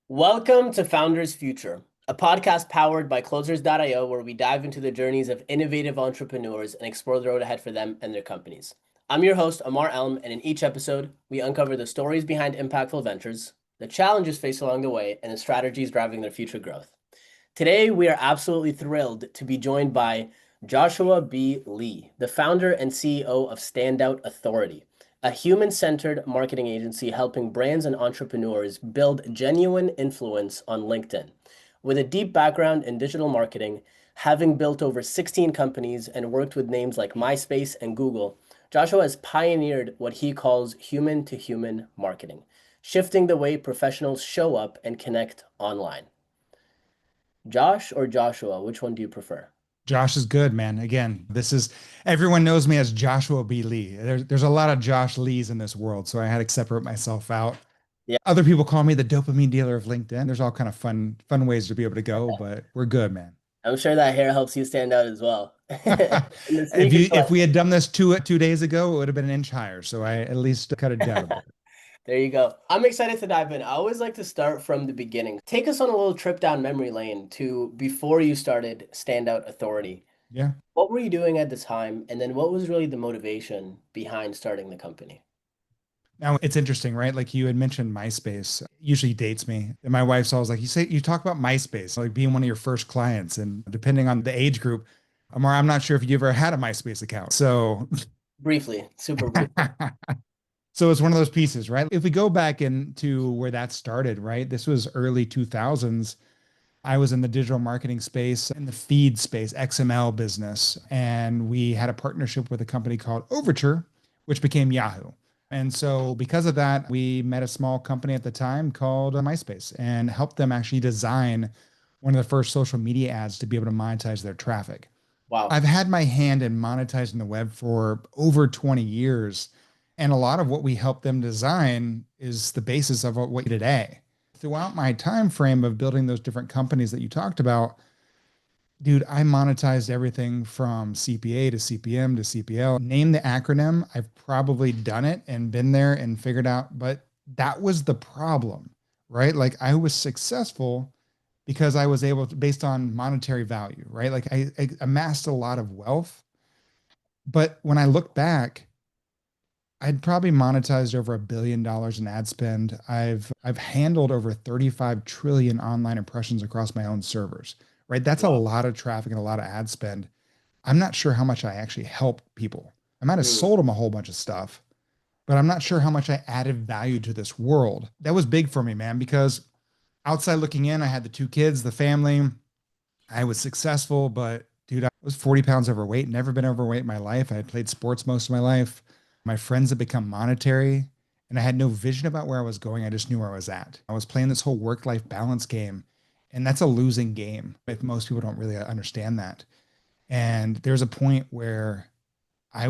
Welcome to Founders Future, a podcast powered by Closers.io, where we dive into the journeys of innovative entrepreneurs and explore the road ahead for them and their companies. I'm your host, Amar Elm, and in each episode, we uncover the stories behind impactful ventures, the challenges faced along the way, and the strategies driving their future growth. Today, we are absolutely thrilled to be joined by Joshua B. Lee, the founder and CEO of Standout Authority, a human-centered marketing agency helping brands and entrepreneurs build genuine influence on LinkedIn. With a deep background in digital marketing, having built over 16 companies and worked with names like MySpace and Google, Joshua has pioneered what he calls human-to-human marketing, shifting the way professionals show up and connect online. Josh or Joshua, which one do you prefer? Josh is good, man. Again, everyone knows me as Joshua B. Lee. There's a lot of Josh Lees in this world, so I had to separate myself out. Yeah, Other people call me the dopamine dealer of LinkedIn. There's all kind of fun ways to be able to go, but we're good, man. I'm sure that hair helps you stand out as well. And the If sneaker you if we collection. had done this two days ago, it would have been an inch higher. So I at least cut it down a bit. There you go. I'm excited to dive in. I always like to start from the beginning. Take us on a little trip down memory lane to before you started Standout Authority. Yeah. What were you doing at the time? And then what was really the motivation behind starting the company? Now it's interesting, right? Like you had mentioned MySpace usually dates me. And my wife's always like, you talk about MySpace, like being one of your first clients. And depending on the age group, Amar, I'm not sure if you ever had a MySpace account. So Briefly, super briefly. so it's one of those pieces, right? If we go back into where that started, right? This was early 2000s. I was in the digital marketing space, in the feed space, XML business, and we had a partnership with a company called Overture, which became Yahoo. And so, because of that, we met a small company at the time called MySpace and helped them actually design one of the first social media ads to be able to monetize their traffic. Wow. I've had my hand in monetizing the web for over 20 years. And a lot of what we help them design is the basis of what we do today. Throughout my time frame of building those different companies that you talked about, dude, I monetized everything from CPA to CPM to CPL. Name the acronym. I've probably done it and been there and figured out, but that was the problem, right? Like I was successful because I was able to, based on monetary value, right? Like I amassed a lot of wealth. But when I look back, I'd probably monetized over $1 billion in ad spend. I've handled over 35 trillion online impressions across my own servers, right? That's a Wow. lot of traffic and a lot of ad spend. I'm not sure how much I actually helped people. I might have Mm, sold them a whole bunch of stuff, but I'm not sure how much I added value to this world. That was big for me, man, because outside looking in, I had the two kids, the family. I was successful, but dude, I was 40 pounds overweight, never been overweight in my life. I had played sports most of my life. My friends had become monetary, and I had no vision about where I was going. I just knew where I was at. I was playing this whole work-life balance game, and that's a losing game if most people don't really understand that. And there's a point where I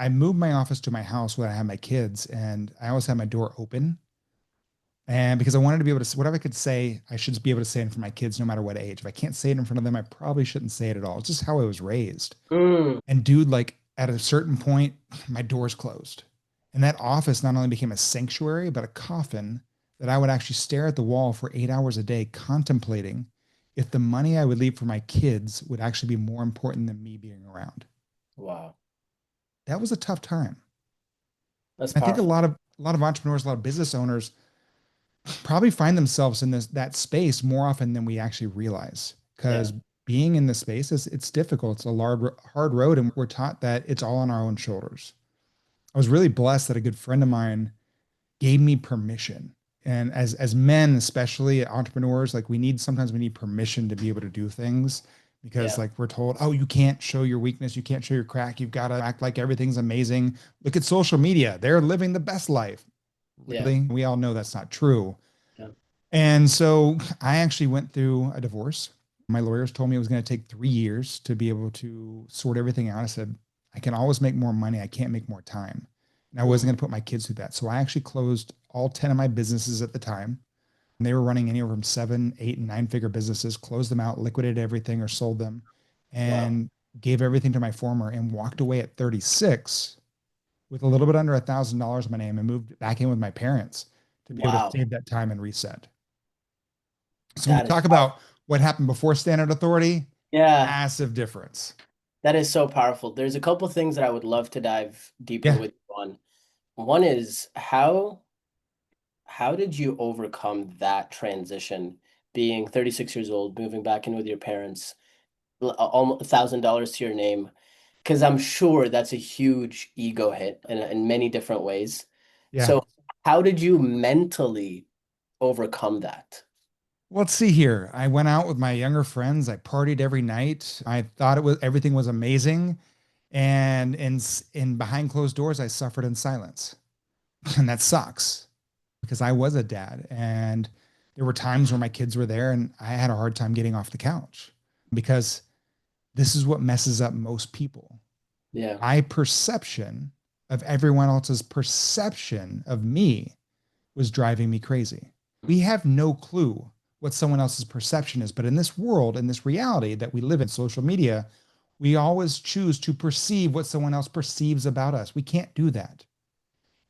moved my office to my house when I had my kids, and I always had my door open. And because I wanted to be able to, whatever I could say, I should be able to say it in front of my kids, no matter what age. If I can't say it in front of them, I probably shouldn't say it at all. It's just how I was raised. mm, And dude, like at a certain point, my doors closed. And that office not only became a sanctuary, but a coffin that I would actually stare at the wall for 8 hours a day, contemplating if the money I would leave for my kids would actually be more important than me being around. wow. That was a tough time. That's I think powerful. a lot of entrepreneurs, a lot of business owners probably find themselves in that space more often than we actually realize. Yeah. Because being in the space is it's difficult. It's a hard road, and we're taught that it's all on our own shoulders. I was really blessed that a good friend of mine gave me permission. And as men, especially entrepreneurs, like sometimes we need permission to be able to do things because Yeah. like we're told, oh, you can't show your weakness, you can't show your crack, you've got to act like everything's amazing. Look at social media. They're living the best life. Yeah. Really? We all know that's not true. Yeah. And so I actually went through a divorce. My lawyers told me it was going to take 3 years to be able to sort everything out. I said, I can always make more money. I can't make more time. And I wasn't Mm, going to put my kids through that. So I actually closed all 10 of my businesses at the time. And they were running anywhere from seven, eight, and nine-figure businesses, closed them out, liquidated everything or sold them, wow. and gave everything to my former and walked away at 36 with a little bit under $1,000 in my name and moved back in with my parents to be able to Wow. save that time and reset. So when you That is talk powerful. about what happened before standard authority, Yeah, massive difference. that is so powerful. There's a couple things that I would love to dive deeper Yeah. with you on. One is how did you overcome that transition, being 36 years old, moving back in with your parents, almost $1,000 to your name? Because I'm sure that's a huge ego hit in many different ways. Yeah. So how did you mentally overcome that? Let's see here. I went out with my younger friends. I partied every night. I thought everything was amazing. And in behind closed doors, I suffered in silence. And that sucks because I was a dad and there were times where my kids were there and I had a hard time getting off the couch because this is what messes up most people. Yeah. My perception of everyone else's perception of me was driving me crazy. We have no clue what someone else's perception is, but in this world, in this reality that we live in, social media, we always choose to perceive what someone else perceives about us. We can't do that.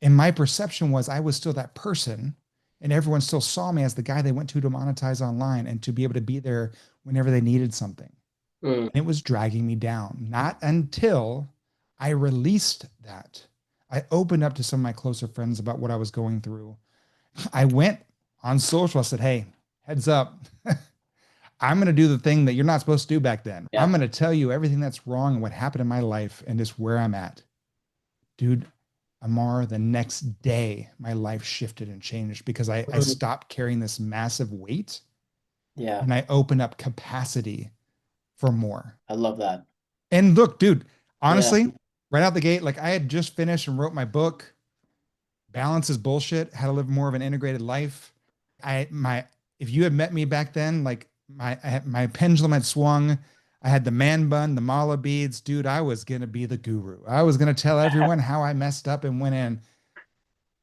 And my perception was I was still that person, and everyone still saw me as the guy they went to monetize online and to be able to be there whenever they needed something. Mm, And it was dragging me down. Not until I released that. I opened up to some of my closer friends about what I was going through. I went on social. I said, hey, heads up. I'm going to do the thing that you're not supposed to do back then. I'm yeah. going to tell you everything that's wrong and what happened in my life and just where I'm at. Dude, Amar, the next day, my life shifted and changed because I Mm, stopped carrying this massive weight yeah. and I opened up capacity for more. I love that. And look, dude, Yeah. honestly, right out the gate, like I had just finished and wrote my book, Balance is Bullshit, How to Live More of an Integrated Life. My if you had met me back then, like my pendulum had swung. I had the man bun, the mala beads, dude. I was gonna be the guru. I was gonna tell everyone how I messed up and went in,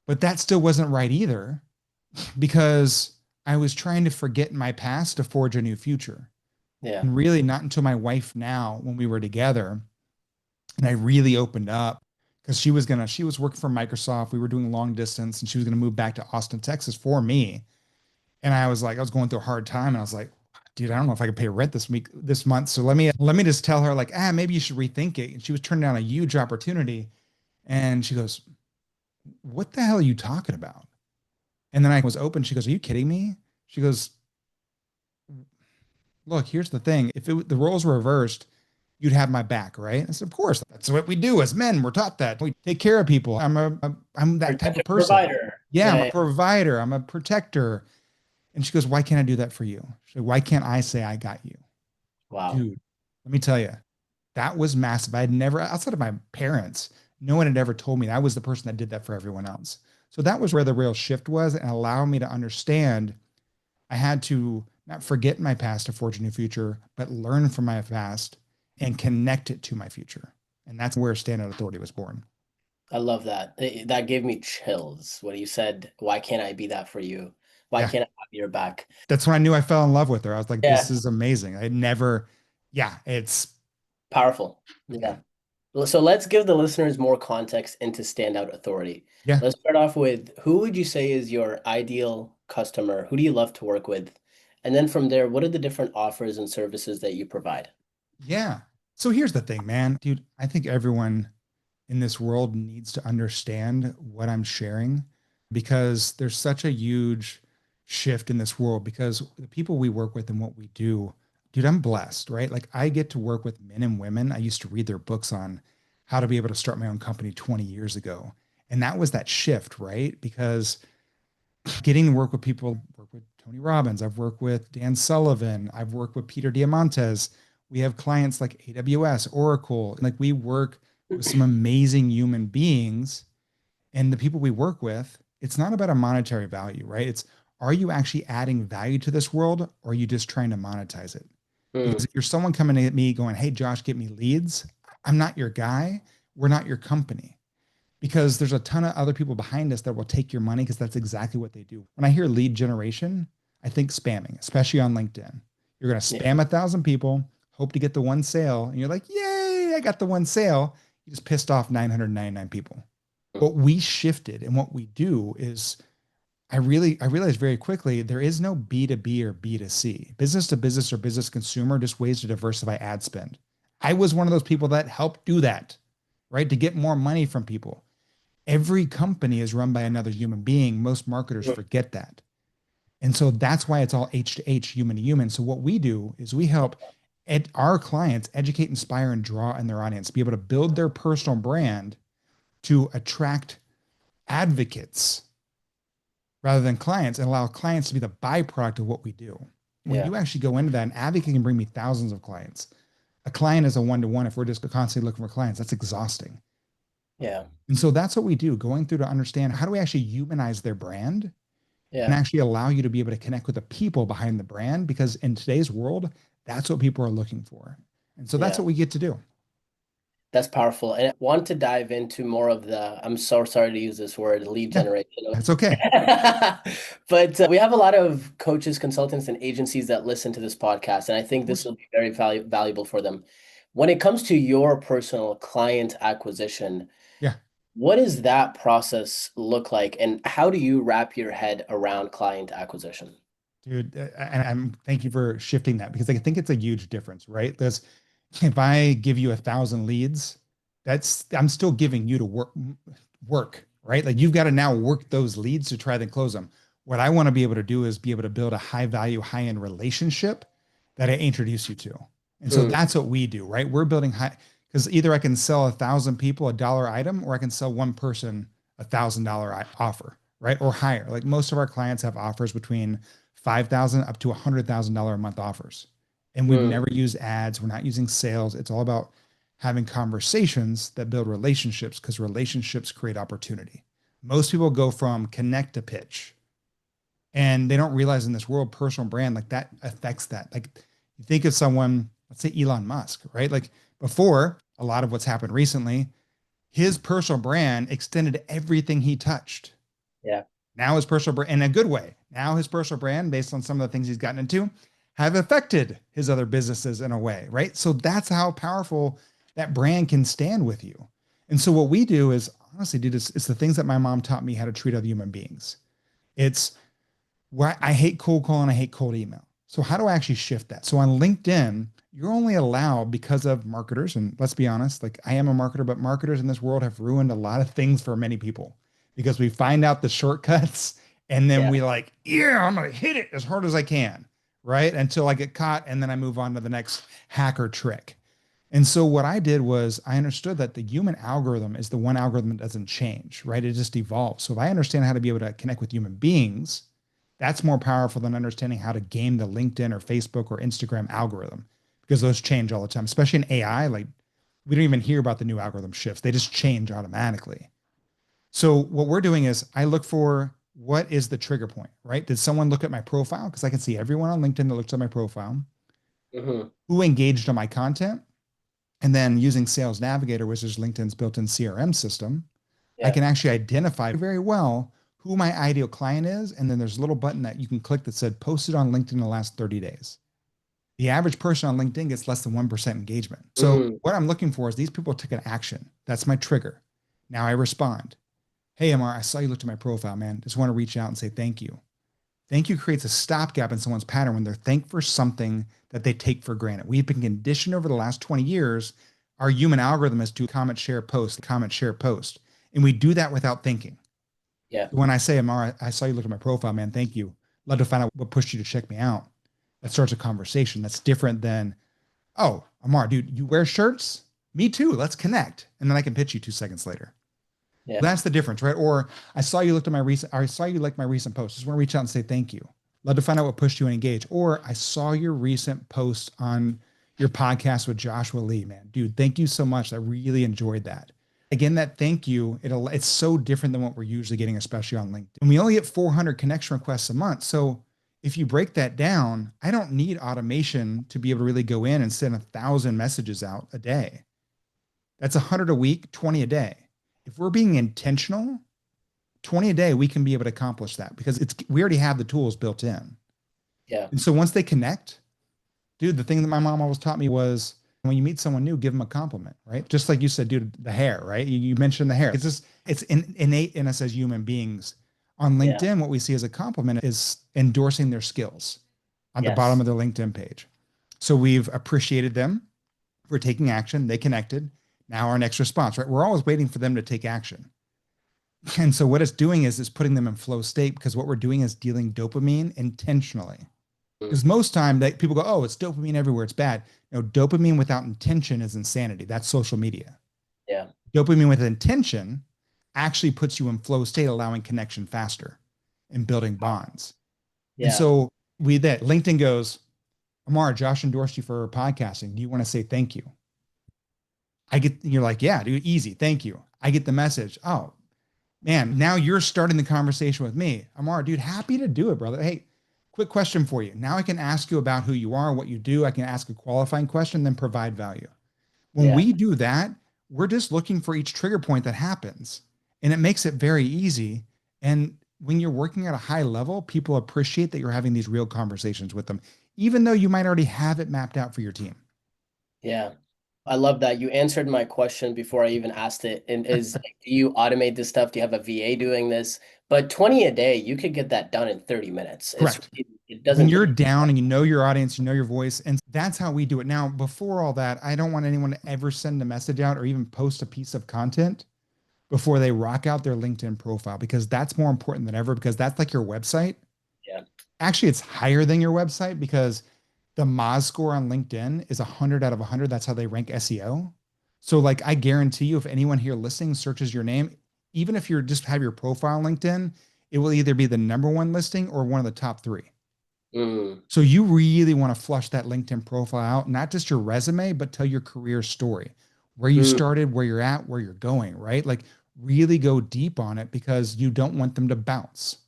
but that still wasn't right either because I was trying to forget my past to forge a new future. Yeah. And really, not until my wife now, when we were together, and I really opened up because she was working for Microsoft. We were doing long distance, and she was gonna move back to Austin, Texas for me. And I was like, I was going through a hard time, and I was like, dude, I don't know if I can pay rent this month. So let me just tell her like, maybe you should rethink it. And she was turning down a huge opportunity, and she goes, "What the hell are you talking about?" And then I was open. She goes, "Are you kidding me?" She goes, "Look, here's the thing. If the roles were reversed, you'd have my back, right?" I said, "Of course. That's what we do as men. We're taught that. We take care of people. I'm that type Protector of person. provider. Yeah, I'm Yeah, a yeah. provider. I'm a protector." And she goes, "Why can't I do that for you?" She's like, "Why can't I say I got you?" Wow. Dude, let me tell you, that was massive. I had never, outside of my parents, no one had ever told me I was the person that did that for everyone else. So that was where the real shift was and allowed me to understand I had to not forget my past to forge a new future, but learn from my past and connect it to my future. And that's where Standout Authority was born. I love that. That gave me chills when you said, "Why can't I be that for you? Why Yeah. can't I have your back?" That's when I knew I fell in love with her. I was like, this Yeah, is amazing. I had never, yeah, it's, powerful. yeah, Yeah. So let's give the listeners more context into Standout Authority. yeah. Let's start off with who would you say is your ideal customer? Who do you love to work with? And then from there, what are the different offers and services that you provide? Yeah. So here's the thing, man. Dude, I think everyone in this world needs to understand what I'm sharing because there's such a huge shift in this world because the people we work with and what we do, dude, I'm blessed, right? Like I get to work with men and women. I used to read their books on how to be able to start my own company 20 years ago. And that was that shift, right? Because getting to work with people, work with Tony Robbins, I've worked with Dan Sullivan, I've worked with Peter Diamantes. We have clients like AWS, Oracle, like we work with some amazing human beings and the people we work with, it's not about a monetary value, right? It's are you actually adding value to this world or are you just trying to monetize it? Mm, Because if you're someone coming at me going, hey, Josh, get me leads, I'm not your guy. We're not your company because there's a ton of other people behind us that will take your money because that's exactly what they do. When I hear lead generation, I think spamming, especially on LinkedIn. You're going to yeah. spam 1,000 people, hope to get the one sale, and you're like, yay, I got the one sale. You just pissed off 999 people. Mm, What we shifted and what we do is I realized very quickly there is no B2B or B2C. Business to business or business consumer, just ways to diversify ad spend. I was one of those people that helped do that, right? To get more money from people. Every company is run by another human being. Most marketers Mhm. forget that. And so that's why it's all H to H, human to human. So what we do is we help our clients educate, inspire, and draw in their audience, be able to build their personal brand to attract advocates rather than clients and allow clients to be the byproduct of what we do. When Yeah. you actually go into that, an advocate can bring me thousands of clients. A client is a one-to-one. If we're just constantly looking for clients, that's exhausting. Yeah. And so that's what we do, going through to understand how do we actually humanize their brand and Yeah. actually allow you to be able to connect with the people behind the brand, because in today's world, that's what people are looking for. And so that's Yeah. what we get to do. That's powerful. And I want to dive into more of the, I'm so sorry to use this word, lead Yeah, generation. that's okay. But we have a lot of coaches, consultants, and agencies that listen to this podcast, and I Of think this course. will be very valuable for them. When it comes to your personal client acquisition, Yeah. what does that process look like, and how do you wrap your head around client acquisition? Dude, and thank you for shifting that, because I think it's a huge difference, right? There's if I give you 1,000 leads, that's I'm still giving you to work, right? Like you've got to now work those leads to try to close them. What I want to be able to do is be able to build a high value, high end relationship that I introduce you to. And so Mm, that's what we do, right? We're building high, because either I can sell 1,000 people a dollar item, or I can sell one person $1,000 offer, right? Or higher. Like most of our clients have offers between 5,000 up to $100,000 a month offers. And we've mm, never used ads. We're not using sales. It's all about having conversations that build relationships, because relationships create opportunity. Most people go from connect to pitch, and they don't realize in this world, personal brand, like that affects that. Like you think of someone, let's say Elon Musk, right? Like before, a lot of what's happened recently, his personal brand extended everything he touched. yeah. Now his personal brand, in a good way, now his personal brand, based on some of the things he's gotten into, have affected his other businesses in a way, right? So that's how powerful that brand can stand with you. And so what we do is honestly, dude, it's the things that my mom taught me how to treat other human beings. It's where I hate cold calling, I hate cold email. So how do I actually shift that? So on LinkedIn, you're only allowed, because of marketers, and let's be honest, like I am a marketer, but marketers in this world have ruined a lot of things for many people, because we find out the shortcuts and then Yeah. we like, yeah, I'm gonna hit it as hard as I can, right? Until I get caught, and then I move on to the next hacker trick. And so what I did was I understood that the human algorithm is the one algorithm that doesn't change, right? It just evolves. So if I understand how to be able to connect with human beings, that's more powerful than understanding how to game the LinkedIn or Facebook or Instagram algorithm, because those change all the time, especially in AI. Like we don't even hear about the new algorithm shifts. They just change automatically. So what we're doing is I look for what is the trigger point, right? Did someone look at my profile? Because I can see everyone on LinkedIn that looks at my profile, Hmm. who engaged on my content. And then using Sales Navigator, which is LinkedIn's built-in CRM system, I Yeah. can actually identify very well who my ideal client is. And then there's a little button that you can click that said posted on LinkedIn in the last 30 days. The average person on LinkedIn gets less than 1% engagement. So Mm, what I'm looking for is these people take an action. That's my trigger. Now I respond. Hey, Amar, I saw you looked at my profile, man. Just want to reach out and say thank you. Thank you creates a stopgap in someone's pattern when they're thanked for something that they take for granted. We've been conditioned over the last 20 years. Our human algorithm is to comment, share, post, comment, share, post. And we do that without thinking. yeah. When I say, Amar, I saw you look at my profile, man. Thank you. Love to find out what pushed you to check me out. That starts a conversation. That's different than, oh, Amar, dude, you wear shirts? Me too. Let's connect. And then I can pitch you 2 seconds later. Yeah. That's the difference, right? Or I saw you like my recent post. Just want to reach out and say thank you. Love to find out what pushed you and engage. Or I saw your recent post on your podcast with Joshua Lee, man. Dude, thank you so much. I really enjoyed that. Again, that thank you, it's so different than what we're usually getting, especially on LinkedIn. And we only get 400 connection requests a month. So if you break that down, I don't need automation to be able to really go in and send 1,000 messages out a day. That's 100 a week, 20 a day. If we're being intentional, 20 a day, we can be able to accomplish that, because we already have the tools built in. Yeah. And so once they connect, dude, the thing that my mom always taught me was when you meet someone new, give them a compliment, right? Just like you said, dude, the hair, right? You mentioned the hair. It's innate in us as human beings. On Yeah. LinkedIn, what we see as a compliment is endorsing their skills at the bottom Yes. of their LinkedIn page. So we've appreciated them for taking action. They connected. Now our next response, right? We're always waiting for them to take action. And so what it's doing is it's putting them in flow state because what we're doing is dealing dopamine intentionally. Mm. Because most time that people go, oh, it's dopamine everywhere, it's bad. No, dopamine without intention is insanity. That's social media. Yeah. Dopamine with intention actually puts you in flow state, allowing connection faster and building bonds. And Yeah. so we that LinkedIn goes, Amar, Josh endorsed you for podcasting. Do you want to say thank you? You're like, yeah, dude, easy. Thank you. I get the message. Oh, man, now you're starting the conversation with me. Amar, dude, happy to do it, brother. Hey, quick question for you. Now I can ask you about who you are, what you do. I can ask a qualifying question, then provide value. When Yeah. we do that, we're just looking for each trigger point that happens, and it makes it very easy. And when you're working at a high level, people appreciate that you're having these real conversations with them, even though you might already have it mapped out for your team. Yeah. I love that. You answered my question before I even asked it. And do you automate this stuff? Do you have a VA doing this? But 20 a day, you could get that done in 30 minutes. Correct. It When doesn't you're take down and you know your audience, you know your voice, and that's how we do it. Now, before all that, I don't want anyone to ever send a message out or even post a piece of content before they rock out their LinkedIn profile because that's more important than ever because that's like your website. yeah. Actually, it's higher than your website because the Moz score on LinkedIn is 100 out of 100. That's how they rank SEO. So, like, I guarantee you, if anyone here listening searches your name, even if you're just have your profile on LinkedIn, it will either be the number one listing or one of the top three. Mm, So you really want to flush that LinkedIn profile out, not just your resume, but tell your career story, where you mm, started, where you're at, where you're going, right? Like really go deep on it because you don't want them to bounce,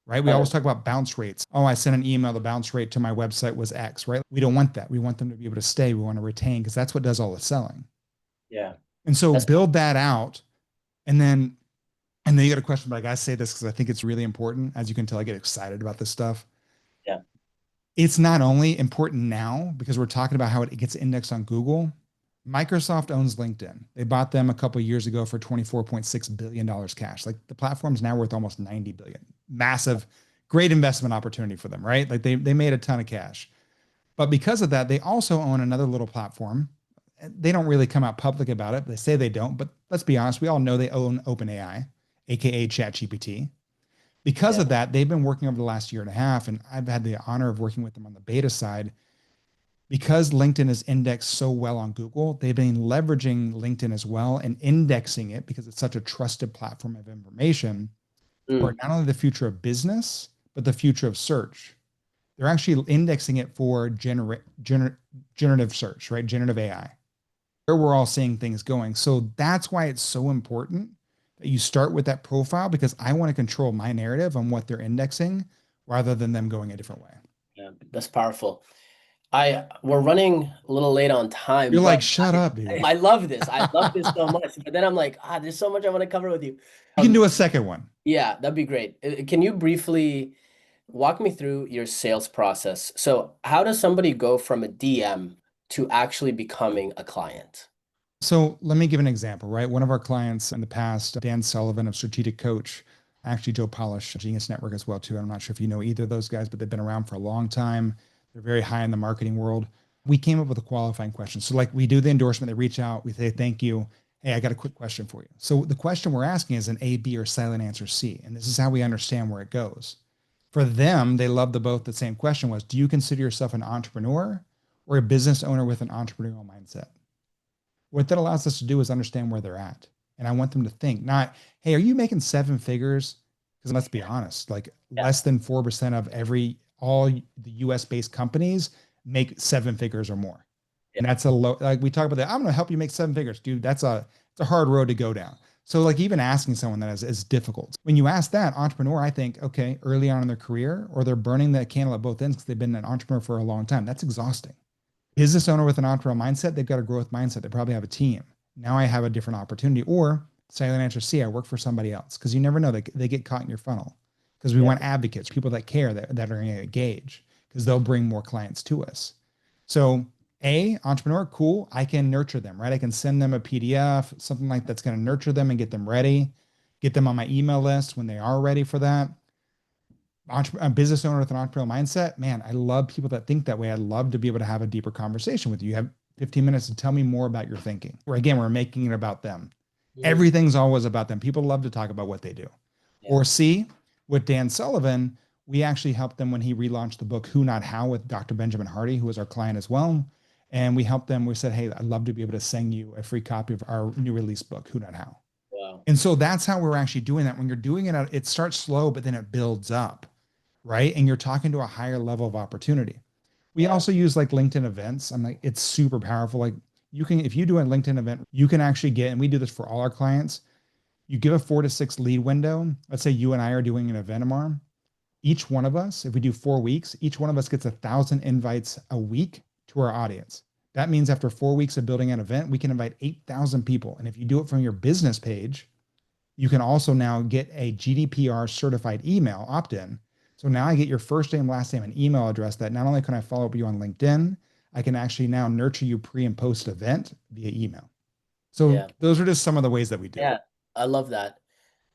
right? We always 100. talk about bounce rates. Oh, I sent an email, the bounce rate to my website was X, right? We don't want that. We want them to be able to stay. We want to retain because that's what does all the selling. Yeah. And so That's build that out. And then, you got a question, but I gotta say this because I think it's really important. As you can tell, I get excited about this stuff. yeah. It's not only important now because we're talking about how it gets indexed on Google. Microsoft owns LinkedIn. They bought them a couple of years ago for $24.6 billion cash. Like the platform's now worth almost 90 billion. Massive, great investment opportunity for them, right? Like they made a ton of cash. But because of that, they also own another little platform. They don't really come out public about it. They say they don't, but let's be honest, we all know they own OpenAI, aka ChatGPT. Because Yeah. of that, they've been working over the last year and a half, and I've had the honor of working with them on the beta side. Because LinkedIn is indexed so well on Google, they've been leveraging LinkedIn as well and indexing it because it's such a trusted platform of information for Mm, not only the future of business, but the future of search. They're actually indexing it for generative search, right? Generative AI, where we're all seeing things going. So that's why it's so important that you start with that profile because I want to control my narrative on what they're indexing rather than them going a different way. yeah. That's powerful. We're running a little late on time, You're like, but shut up, dude. I love this. I love this so much. But then I'm like, there's so much I want to cover with you. You can do a second one. Yeah, that'd be great. Can you briefly walk me through your sales process? So, how does somebody go from a DM to actually becoming a client? So let me give an example, right? One of our clients in the past, Dan Sullivan of Strategic Coach, actually Joe Polish, Genius Network as well too. I'm not sure if you know either of those guys, but they've been around for a long time. They're very high in the marketing world. We came up with a qualifying question. So like we do the endorsement, they reach out, we say thank you. Hey, I got a quick question for you. So the question we're asking is an A, B, or silent answer C, and this is how we understand where it goes. For them, they love the both. The same question was, do you consider yourself an entrepreneur or a business owner with an entrepreneurial mindset? What that allows us to do is understand where they're at. And I want them to think, not, hey, are you making seven figures? Because let's be honest, like Yeah, less than 4% of all the US based companies make seven figures or more. yeah, And that's a low, like we talk about that. I'm going to help you make seven figures, dude. It's a hard road to go down. So like even asking someone that is difficult. When you ask that entrepreneur, I think, okay, early on in their career, or they're burning the candle at both ends because they've been an entrepreneur for a long time. That's exhausting. Business owner with an entrepreneurial mindset, they've got a growth mindset. They probably have a team. Now I have a different opportunity. Or silent answer C, I work for somebody else because you never know. They get caught in your funnel because we yeah, want advocates, people that care, that are going to engage because they'll bring more clients to us. So A, entrepreneur, cool. I can nurture them, right? I can send them a PDF, something like that's going to nurture them and get them ready, get them on my email list when they are ready for that. A business owner with an entrepreneurial mindset, man, I love people that think that way. I'd love to be able to have a deeper conversation with you. You have 15 minutes to tell me more about your thinking. Where again, we're making it about them. Mm, Everything's always about them. People love to talk about what they do. yeah. Or C, with Dan Sullivan, we actually helped them when he relaunched the book Who Not How with Dr. Benjamin Hardy, who was our client as well. And we helped them. We said, hey, I'd love to be able to send you a free copy of our new release book, Who Not How. Wow. And so that's how we're actually doing that. When you're doing it, it starts slow, but then it builds up, right? And you're talking to a higher level of opportunity. We Yeah. also use like LinkedIn events. I'm like, it's super powerful. Like you can, if you do a LinkedIn event, you can actually get, and we do this for all our clients. You give a 4 to 6 lead window. Let's say you and I are doing an event tomorrow. Each one of us, if we do 4 weeks, each one of us gets 1,000 invites a week to our audience. That means after 4 weeks of building an event, we can invite 8,000 people. And if you do it from your business page, you can also now get a GDPR certified email opt-in. So now I get your first name, last name, and email address that not only can I follow up with you on LinkedIn, I can actually now nurture you pre and post event via email. So Yeah. those are just some of the ways that we do it. Yeah. I love that.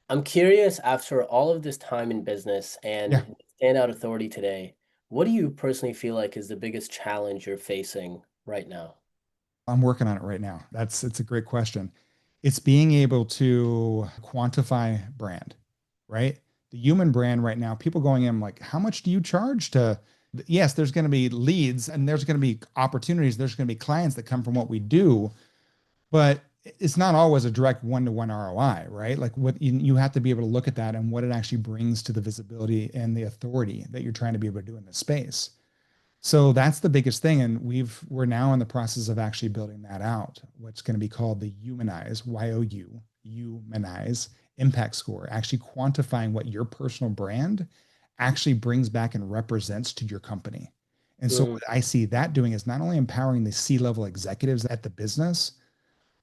I'm curious, after all of this time in business Yeah, and Standout Authority today, what do you personally feel like is the biggest challenge you're facing right now? I'm working on it right now. It's a great question. It's being able to quantify brand, right? The human brand right now, people going in like, how much do you charge to? Yes, there's going to be leads and there's going to be opportunities. There's going to be clients that come from what we do, but it's not always a direct one-to-one ROI, right? Like what you have to be able to look at that and what it actually brings to the visibility and the authority that you're trying to be able to do in this space. So that's the biggest thing. And we're now in the process of actually building that out. What's going to be called the Humanize, Humanize impact score, actually quantifying what your personal brand actually brings back and represents to your company. And so Mm, what I see that doing is not only empowering the C-level executives at the business,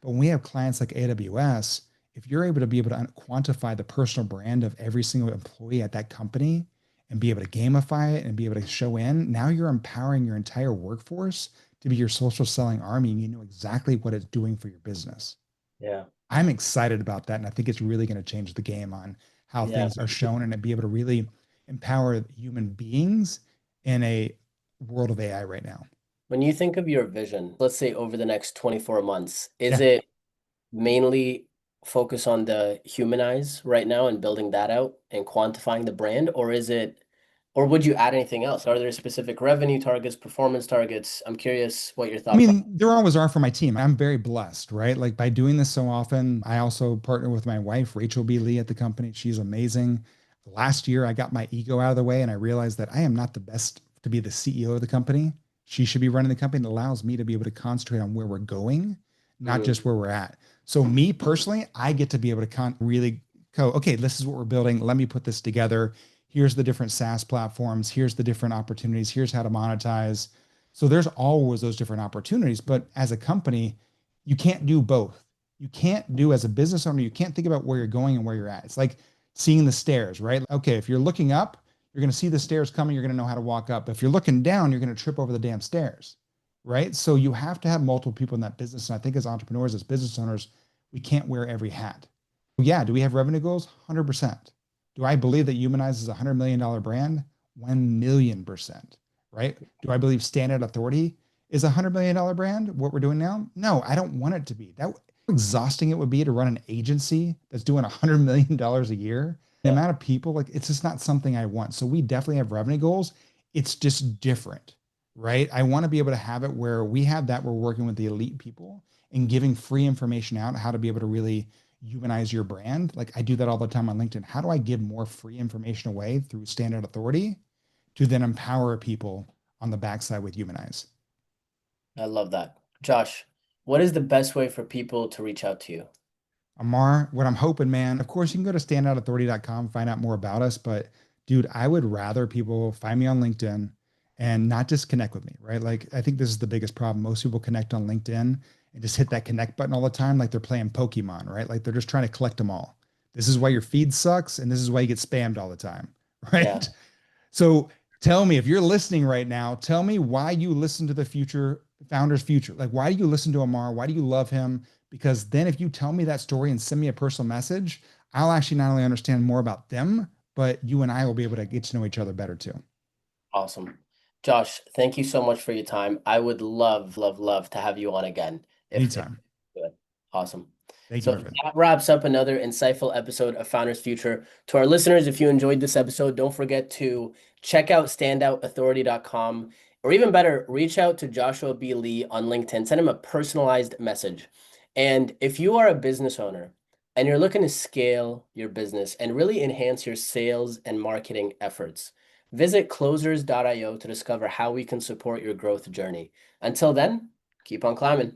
but when we have clients like AWS, if you're able to quantify the personal brand of every single employee at that company and be able to gamify it and be able to show in, now you're empowering your entire workforce to be your social selling army and you know exactly what it's doing for your business. yeah. I'm excited about that. And I think it's really going to change the game on how Yeah. things are shown and to be able to really empower human beings in a world of AI right now. When you think of your vision, let's say over the next 24 months, is Yeah. it mainly focus on the humanize right now and building that out and quantifying the brand, or is it, or would you add anything else? Are there specific revenue targets, performance targets? I'm curious what your I thought process. mean, there always are for my team. I'm very blessed, right? Like by doing this so often, I also partner with my wife, Rachel B. Lee at the company. She's amazing. Last year, I got my ego out of the way and I realized that I am not the best to be the CEO of the company. She should be running the company. It allows me to be able to concentrate on where we're going, not Mm, just where we're at. So me personally, I get to be able to really go, okay, this is what we're building. Let me put this together. Here's the different SaaS platforms. Here's the different opportunities. Here's how to monetize. So there's always those different opportunities. But as a company, you can't do both. You can't do as a business owner, you can't think about where you're going and where you're at. It's like seeing the stairs, right? Okay, if you're looking up, you're going to see the stairs coming, you're going to know how to walk up. If you're looking down, you're going to trip over the damn stairs, right? So you have to have multiple people in that business. And I think as entrepreneurs, as business owners, we can't wear every hat. Yeah, do we have revenue goals? 100%. Do I believe that Humanize is a $100 million brand? 1 million%, right? Do I believe Standout Authority is a $100 million brand? What we're doing now? No, I don't want it to be. That exhausting it would be to run an agency that's doing $100 million a year. The yeah, amount of people, like it's just not something I want. So we definitely have revenue goals. It's just different, right? I want to be able to have it where we have that we're working with the elite people and giving free information out how to be able to really humanize your brand. Like I do that all the time on LinkedIn. How do I give more free information away through Standout Authority to then empower people on the backside with Humanize? I love that. Josh, what is the best way for people to reach out to you? Amar, what I'm hoping, man, of course, you can go to standoutauthority.com, find out more about us. But dude, I would rather people find me on LinkedIn and not just connect with me, right? Like, I think this is the biggest problem. Most people connect on LinkedIn and just hit that connect button all the time, like they're playing Pokemon, right? Like they're just trying to collect them all. This is why your feed sucks, and this is why you get spammed all the time, Yeah. right? So tell me if you're listening right now, tell me why you listen to the future founder's future. Like, why do you listen to Amar? Why do you love him? Because then if you tell me that story and send me a personal message, I'll actually not only understand more about them, but you and I will be able to get to know each other better too. Awesome. Josh, thank you so much for your time. I would love, love, love to have you on again if Anytime. good. Awesome. Thank you, So my friend. that wraps up another insightful episode of Founders Future. To our listeners, if you enjoyed this episode, don't forget to check out standoutauthority.com, or even better, reach out to Joshua B. Lee on LinkedIn. Send him a personalized message. And if you are a business owner and you're looking to scale your business and really enhance your sales and marketing efforts, visit closers.io to discover how we can support your growth journey. Until then, keep on climbing.